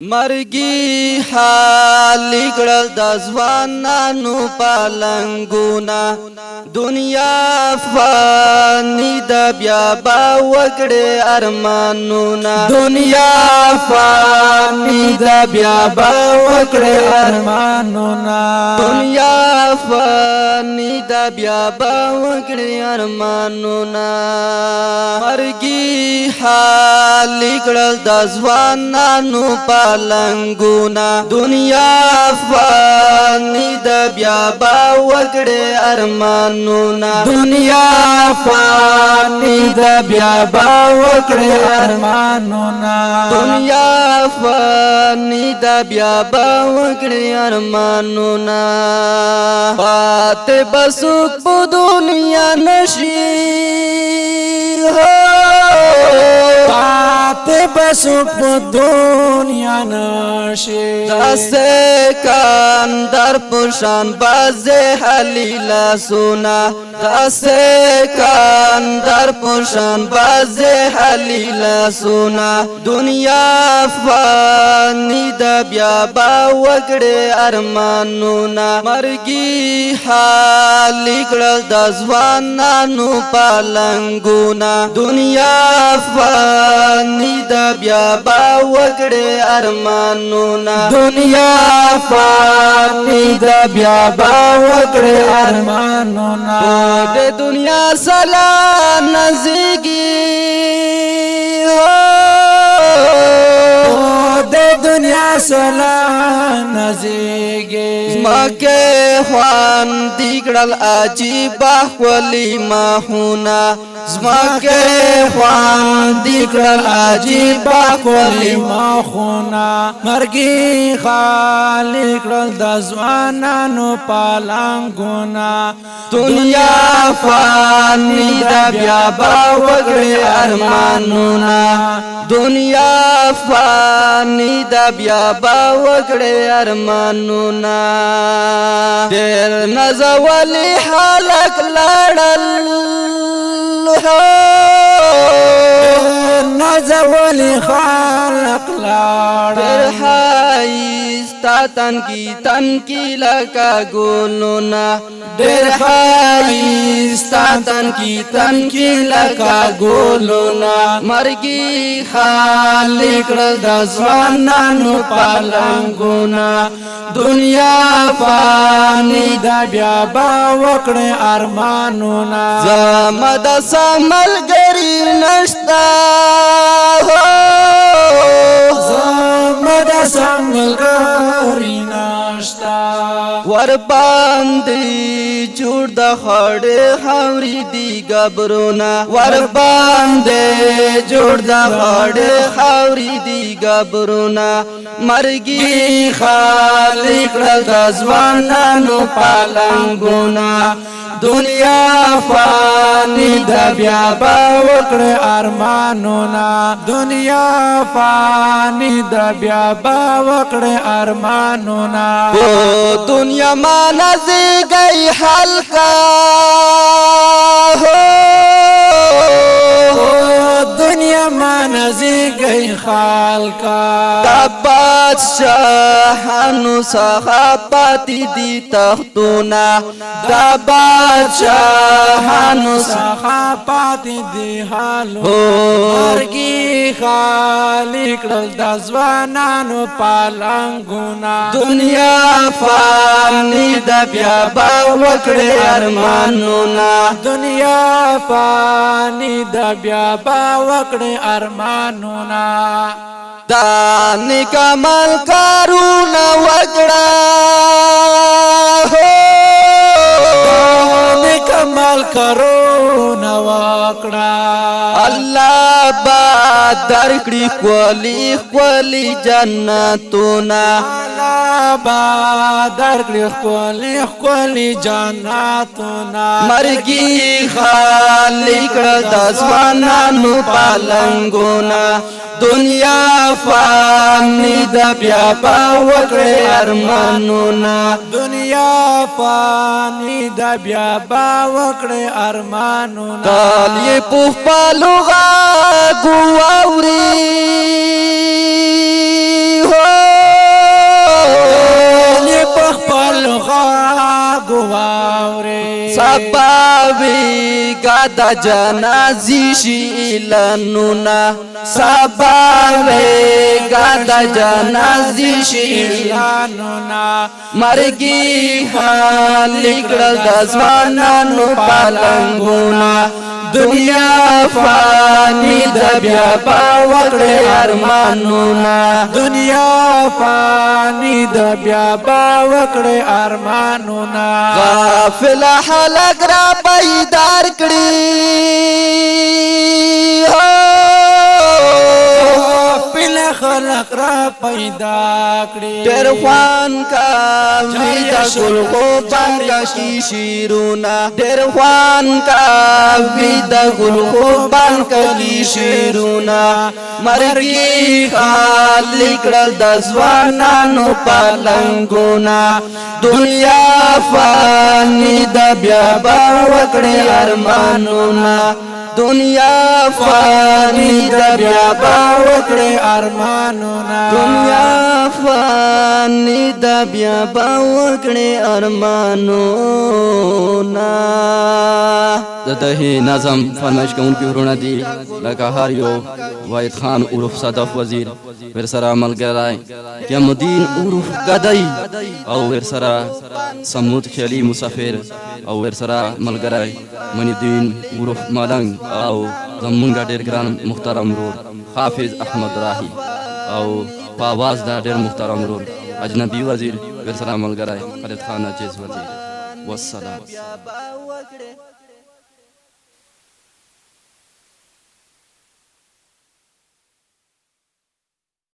مرگی حالی کړل د ځوانانو پالنګونا دنیا فانی د بیا با وګړي ارمانونا دنیا فانی د بیا با وګړي ارمانونا دنیا فانی د بیا با وګړي ارمانونا مرگی حالی کړل د ځوانانو پالنګونا دنیا فانی د بیا با وګړي ارمانونا دنیا فانی د بیا با وګړي ارمانونا دنیا فانی د بیا با وګړي ارمانونا پاتې بسوک په دنیا نشي پاتې بسوک په دنیا نشي داسې کاندر پشان بازه حلیلا سونا داسې کاندر پشان بازه حلیلا سونا دنیا فانی د بیا با وګړي ارمانونا مرګي حالي کړل د ځوانانو پالنګونا دنیا فانی د بیا با وګړي ارمانونا دنیا فانی د بیا با وګړي ارمانونا د دنیا سلا نزيږي د دنیا سلا نزيږي زمکه خوان دیګړل عجیب خولي ماحونا زمکه خوان دیګړل عجیب خولي ماحونا مرګي خالق کړل د ځوانانو پالنګونا دنیا فانی د بیا با وګړي ارمانونا دنیا فانی د بیا با وګړي ارمانونا ډېر نزولي خلق لړل نزولي خلق لړل حایستا تن کی لکا گولونا ډېر حایستا تن کی لکا گولونا مرګي خالق کړل د ځوانانو پالنګونا دنیا فانی د بیا با وکړي ارمانونا زمد سمل ګری نشتا زمد سمل ګری نشتا ور باندې جوړ د خړې خوري دی غبرونا ور باندې جوړ د خړې خوري دی غبرونا مرګي خالق د ځوانانو پالنګونا دنیا فانی د بیا با وکړي ارمانونا دنیا فانی د بیا با وکړي ارمانونا او دنیا ما نزي گئی حلقہ دنیا مانزی گئی خالقا دا بادشاہانو څخه پاتې دي تختونه دا بادشاہانو څخه پاتې دي حالو مرګي خالق کړل د ځوانانو پالنګونا دنیا فانی د بیا با وکړي ارمانونا دنیا فانی د بیا با وکړي ارمانونا دا نکمل کارونه وکړه نکمل کارونه وکړه الله با درکړي خولي جنتونه با درکړي خولي جنتونه مرګي خالق د ځوانانو پالنګونا دنیا فانی د بیا با وکړي ارمانونا دنیا فانی د بیا با وکړي ارمانونا تالی پوخ پالوغا گواوری هو پخپل غاگ واوری سباوی گادا جنازی شیلنونا سباوی گادا جنازی شیلنونا مرگی خالی کرل دزوانانو پالنگونا دنیا فانی د بیا باوکړې ارمانونا دنیا فانی د بیا باوکړې ارمانونا غافل خلک را بیدار کړي غافل خلق را پیدا کړي ډېر خوان کا وی د ګل خو بانګ کی شیرونا ډېر خوان کا وی د ګل خو بانګ کی شیرونا مرګي خالی کړل د ځوانانو پالنګونا دنیا فانی د بیا باوکړې ارمانونا دنیا فانی د بیا باوکړې ارمانونا دنیا فانی د بیا باوکړې ارمانونا دته نظم فرمایش کوونکی ورونه دي لکه هر یو واحد خان عرف صدف وزیر ورسره ملګری قیامالدین عرف غدای او ورسره سمود خیلی مسافر او ورسره ملګری منی الدین عرف ملنګ او زمونږ ډېر ګران محترم رور حافظ احمد راهی او په आवाज دا ډېر محترم رور اجنبی وزیر ورسره ملګری خالد خان عجیز وزیر والسلام